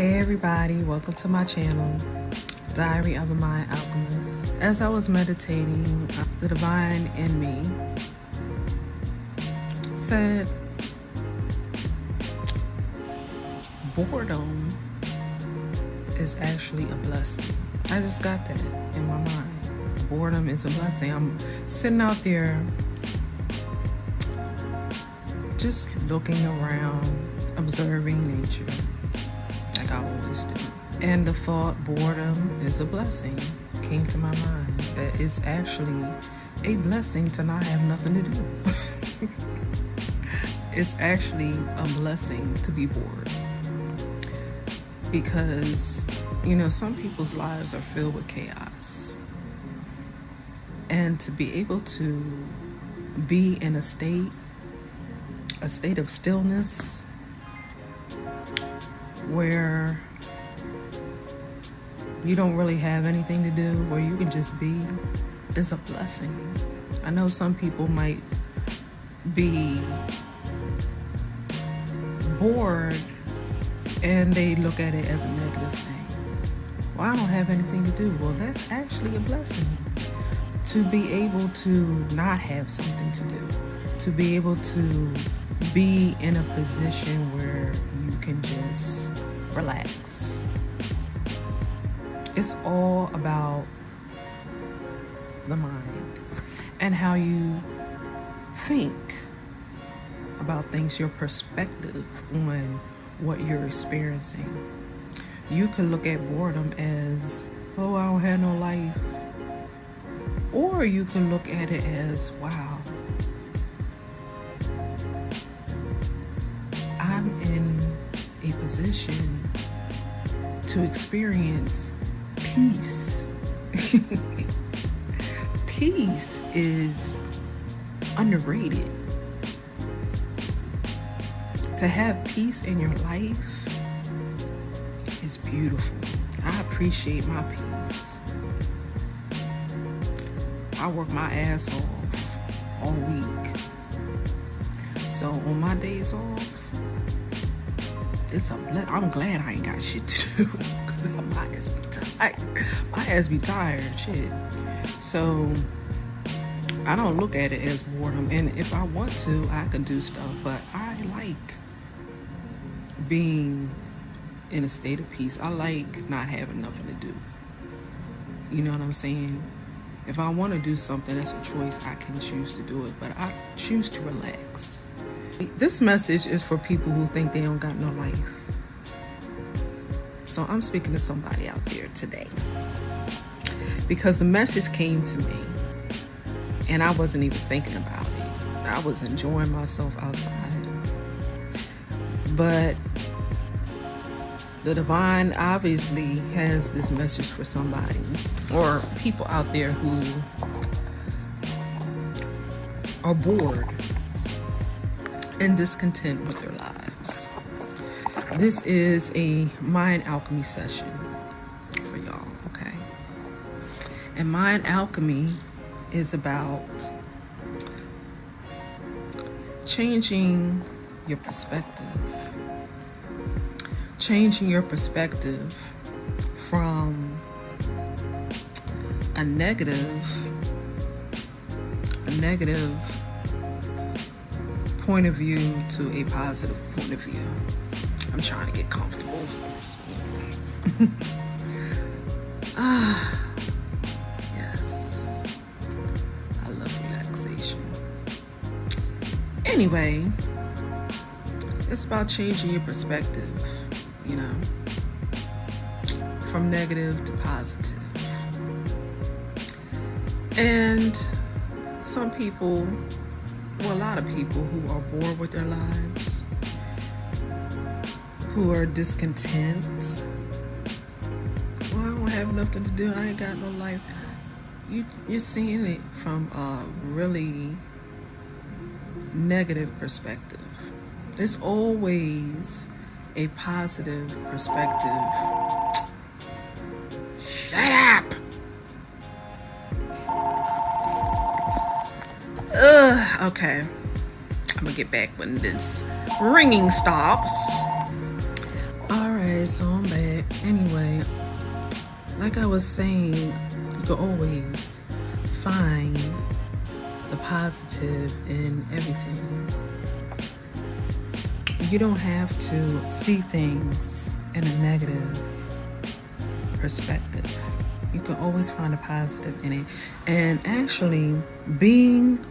Hey everybody, welcome to my channel, Diary of a Mind Alchemist. As I was meditating, the divine in me said, boredom is actually a blessing. I just got that in my mind. Boredom is a blessing. I'm sitting out there just looking around, observing nature like I always do. And the thought, boredom is a blessing, came to my mind. That it's actually a blessing to not have nothing to do. It's actually a blessing to be bored. Because, you know, some people's lives are filled with chaos. And to be able to be in a state of stillness where you don't really have anything to do, where you can just be, is a blessing. I know some people might be bored and they look at it as a negative thing. Well, I don't have anything to do. Well, that's actually a blessing. To be able to not have something to do, to be able to be in a position where you can just relax. It's all about the mind and how you think about things, your perspective on what you're experiencing. You can look at boredom as, oh, I don't have no life. Or you can look at it as, wow, I'm in a position to experience peace. Peace is underrated. To have peace in your life is beautiful. I appreciate my peace. I work my ass off all week. So on my days off, I'm glad I ain't got shit to do. My ass be tired. My ass be tired, shit. So I don't look at it as boredom. And if I want to, I can do stuff. But I like being in a state of peace. I like not having nothing to do. You know what I'm saying? If I want to do something, that's a choice. I can choose to do it, but I choose to relax. This message is for people who think they don't got no life. So I'm speaking to somebody out there today, because the message came to me and I wasn't even thinking about it. I was enjoying myself outside. But the divine obviously has this message for somebody, or people out there who are bored and discontent with their lives. This is a mind alchemy session for y'all, okay? And mind alchemy is about changing your perspective. Changing your perspective from a negative point of view to a positive point of view. I'm trying to get comfortable. Yes. I love relaxation. Anyway, it's about changing your perspective, you know, from negative to positive. And some people, well, a lot of people who are bored with their lives, who are discontent. Well, I don't have nothing to do. I ain't got no life. You're seeing it from a really negative perspective. There's always a positive perspective. Shut up! Okay. I'm gonna get back when this ringing stops. All right. Okay, so I'm back. Anyway, like I was saying, you can always find the positive in everything. You don't have to see things in a negative perspective. You can always find a positive in it. And actually, being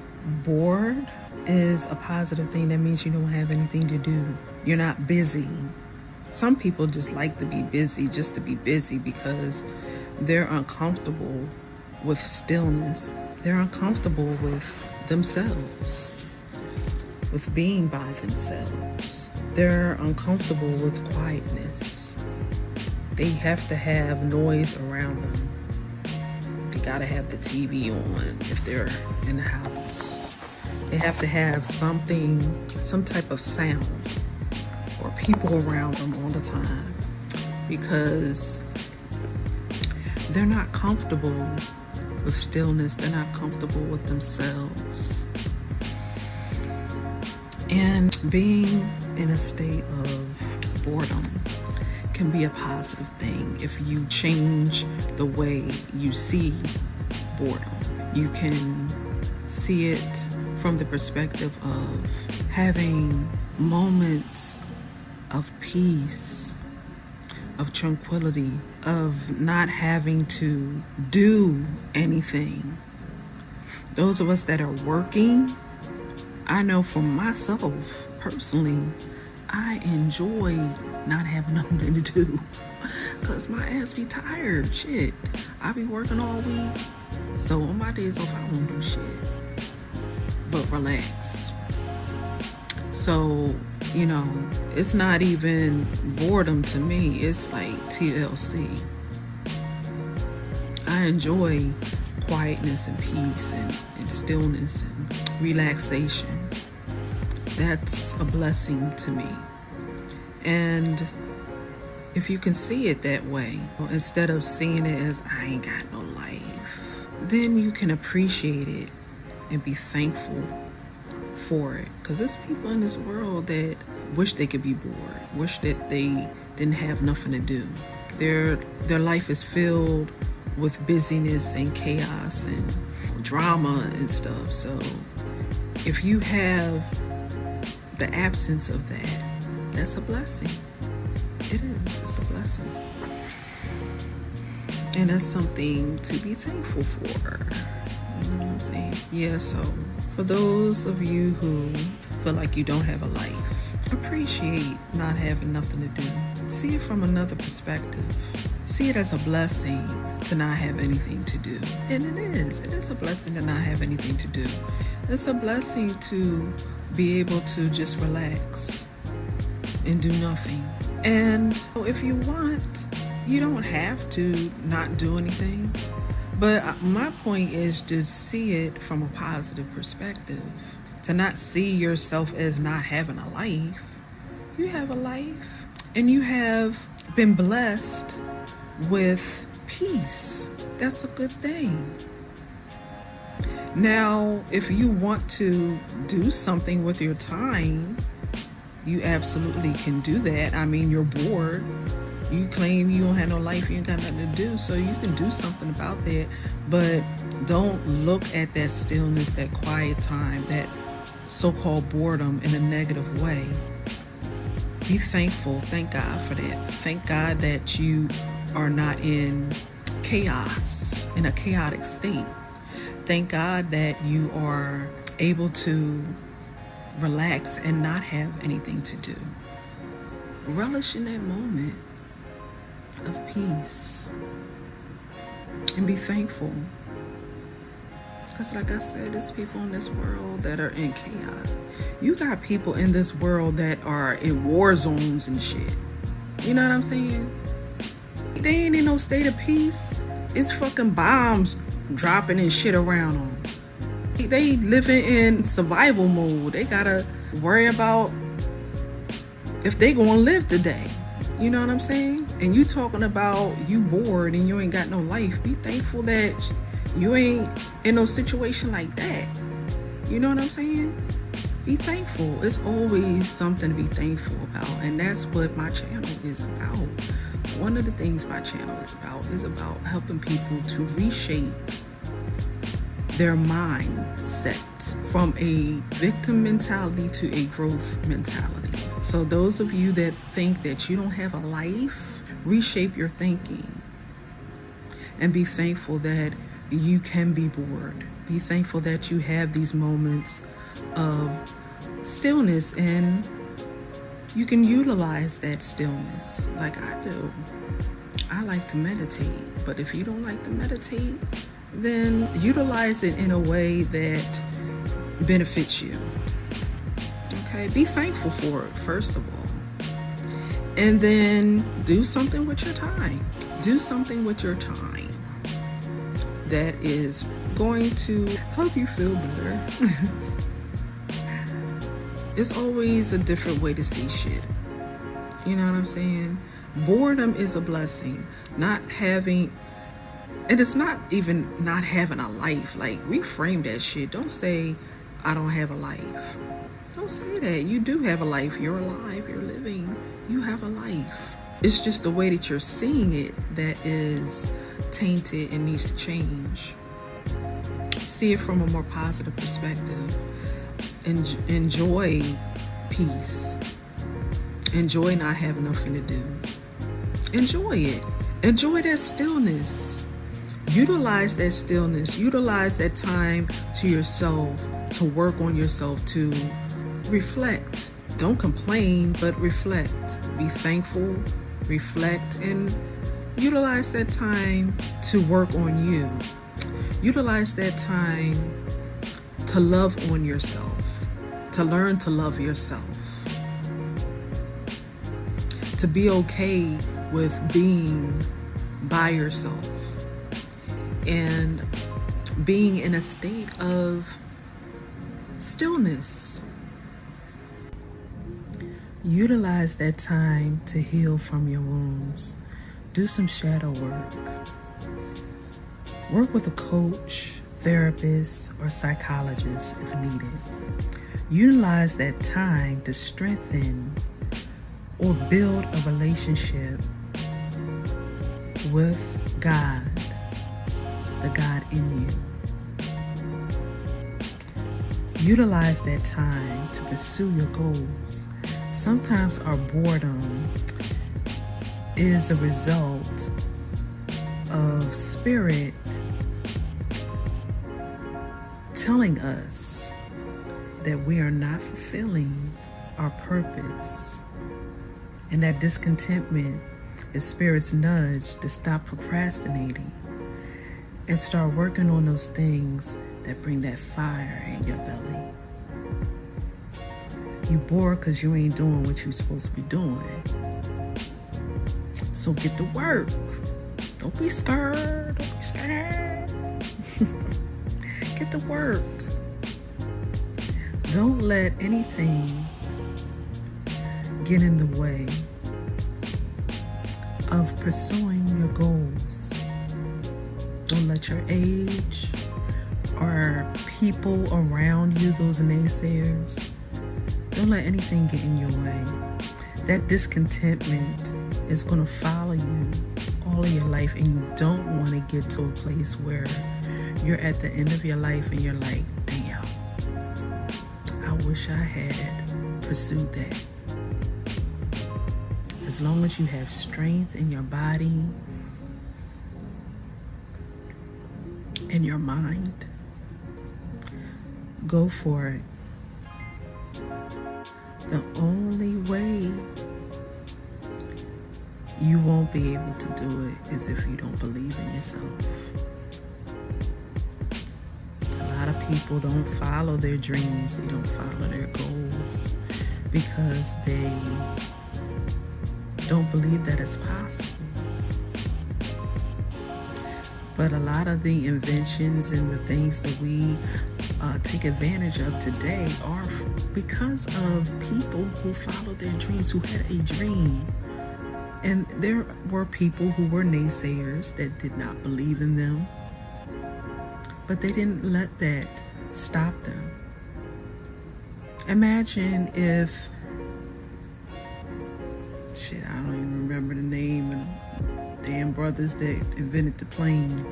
bored is a positive thing. That means you don't have anything to do. You're not busy. Some people just like to be busy just to be busy because they're uncomfortable with stillness. They're uncomfortable with themselves, with being by themselves. They're uncomfortable with quietness. They have to have noise around them. They gotta have the TV on if they're in the house. They have to have something, some type of sound or people around them all the time because they're not comfortable with stillness. They're not comfortable with themselves. And being in a state of boredom can be a positive thing if you change the way you see boredom. You can see it from the perspective of having moments of peace, of tranquility, of not having to do anything. Those of us that are working, I know for myself personally, I enjoy not having nothing to do because my ass be tired. Shit, I be working all week, so on my days off I won't do shit but relax. So, you know, it's not even boredom to me. It's like TLC. I enjoy quietness and peace and stillness and relaxation. That's a blessing to me. And if you can see it that way, instead of seeing it as I ain't got no life, then you can appreciate it and be thankful for it. Because there's people in this world that wish they could be bored, wish that they didn't have nothing to do. Their life is filled with busyness and chaos and drama and stuff. So if you have the absence of that, that's a blessing. It is. It's a blessing. And that's something to be thankful for. You know what I'm saying? Yeah, so for those of you who feel like you don't have a life, appreciate not having nothing to do. See it from another perspective. See it as a blessing to not have anything to do. And it is. It is a blessing to not have anything to do. It's a blessing to be able to just relax and do nothing. And if you want, you don't have to not do anything. But my point is to see it from a positive perspective. To not see yourself as not having a life. You have a life. And you have been blessed with peace. That's a good thing. Now, if you want to do something with your time, you absolutely can do that. I mean, you're bored. You claim you don't have no life, you ain't got nothing to do, so you can do something about that. But don't look at that stillness, that quiet time, that so-called boredom in a negative way. Be thankful. Thank God for that. Thank God that you are not in chaos, in a chaotic state. Thank God that you are able to relax and not have anything to do. Relish in that moment of peace and be thankful. Because like I said, there's people in this world that are in chaos. You got people in this world that are in war zones and shit. You know what I'm saying? They ain't in no state of peace. It's fucking bombs dropping and shit around them. They living in survival mode. They gotta worry about if they gonna live today. You know what I'm saying? And you talking about you bored and you ain't got no life. Be thankful that you ain't in no situation like that. You know what I'm saying? Be thankful. It's always something to be thankful about, and that's what my channel is about. One of the things my channel is about helping people to reshape their mindset from a victim mentality to a growth mentality. So those of you that think that you don't have a life, reshape your thinking and be thankful that you can be bored. Be thankful that you have these moments of stillness, and you can utilize that stillness like I do. I like to meditate, but if you don't like to meditate, then utilize it in a way that benefits you. Okay, be thankful for it, first of all. And then do something with your time. Do something with your time that is going to help you feel better. It's always a different way to see shit. You know what I'm saying? Boredom is a blessing. And it's not even not having a life. Like, reframe that shit. Don't say, I don't have a life. Don't say that. You do have a life. You're alive. You're living. You have a life. It's just the way that you're seeing it that is tainted and needs to change. See it from a more positive perspective. Enjoy peace. Enjoy not having nothing to do. Enjoy it. Enjoy that stillness. Utilize that stillness. Utilize that time to yourself, to work on yourself, to reflect. Don't complain, but reflect. Be thankful, reflect, and utilize that time to work on you. Utilize that time to love on yourself, to learn to love yourself, to be okay with being by yourself and being in a state of stillness. Utilize that time to heal from your wounds. Do some shadow work. Work with a coach, therapist, or psychologist if needed. Utilize that time to strengthen or build a relationship with God, the God in you. Utilize that time to pursue your goals. Sometimes our boredom is a result of spirit telling us that we are not fulfilling our purpose, and that discontentment is spirit's nudge to stop procrastinating and start working on those things that bring that fire in your belly. You bored because you ain't doing what you're supposed to be doing. So get to work. Don't be scared. Don't be scared. Get to work. Don't let anything get in the way of pursuing your goals. Don't let your age or people around you, those naysayers, don't let anything get in your way. That discontentment is going to follow you all of your life, and you don't want to get to a place where you're at the end of your life and you're like, damn, I wish I had pursued that. As long as you have strength in your body and your mind, go for it. The only way you won't be able to do it is if you don't believe in yourself. A lot of people don't follow their dreams, they don't follow their goals because they don't believe that it's possible. But a lot of the inventions and the things that we take advantage of today are because of people who followed their dreams, who had a dream. And there were people who were naysayers that did not believe in them, but they didn't let that stop them. Imagine if, shit, I don't even remember the name of damn brothers that invented the plane.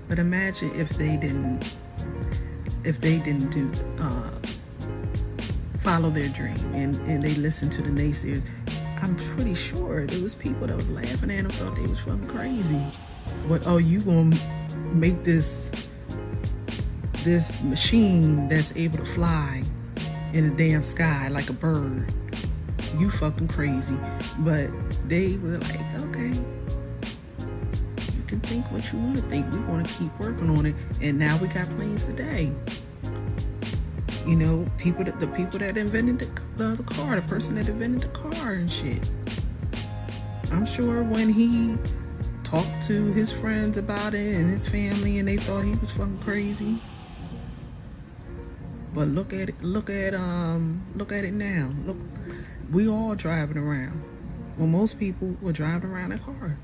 But imagine if they didn't do follow their dream and they listened to the naysayers. I'm pretty sure there was people that was laughing at them, thought they was fucking crazy. But oh, you gonna make this machine that's able to fly in the damn sky like a bird? You fucking crazy. But they were like, okay, you can think what you want to think. We're gonna keep working on it, and now we got planes today. You know, the people that invented the car, the person that invented the car and shit. I'm sure when he talked to his friends about it and his family, and they thought he was fucking crazy. But look at it now. Look, we all driving around. Well, most people were driving around in cars.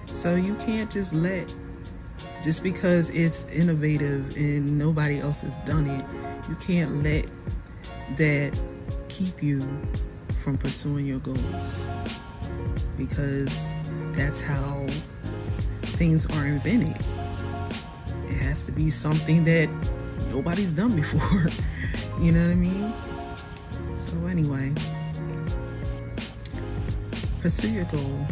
So you can't just because it's innovative and nobody else has done it, you can't let that keep you from pursuing your goals. Because that's how things are invented. It has to be something that nobody's done before. You know what I mean? So anyway, pursue your goal.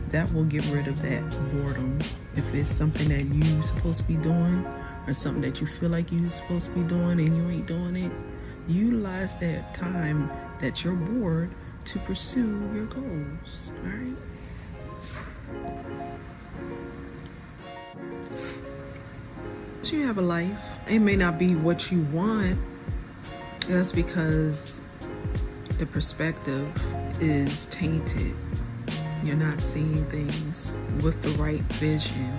That will get rid of that boredom. If it's something that you're supposed to be doing, or something that you feel like you're supposed to be doing and you ain't doing it, utilize that time that you're bored to pursue your goals. All right? So you have a life. It may not be what you want. That's because the perspective is tainted. You're not seeing things with the right vision.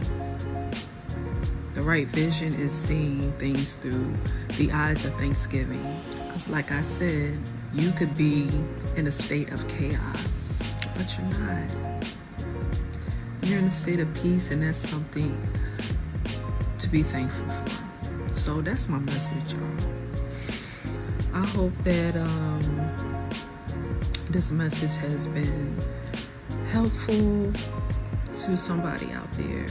The right vision is seeing things through the eyes of Thanksgiving. Because like I said, you could be in a state of chaos, but you're not. You're in a state of peace, and that's something to be thankful for. So that's my message, y'all. I hope that this message has been helpful to somebody out there.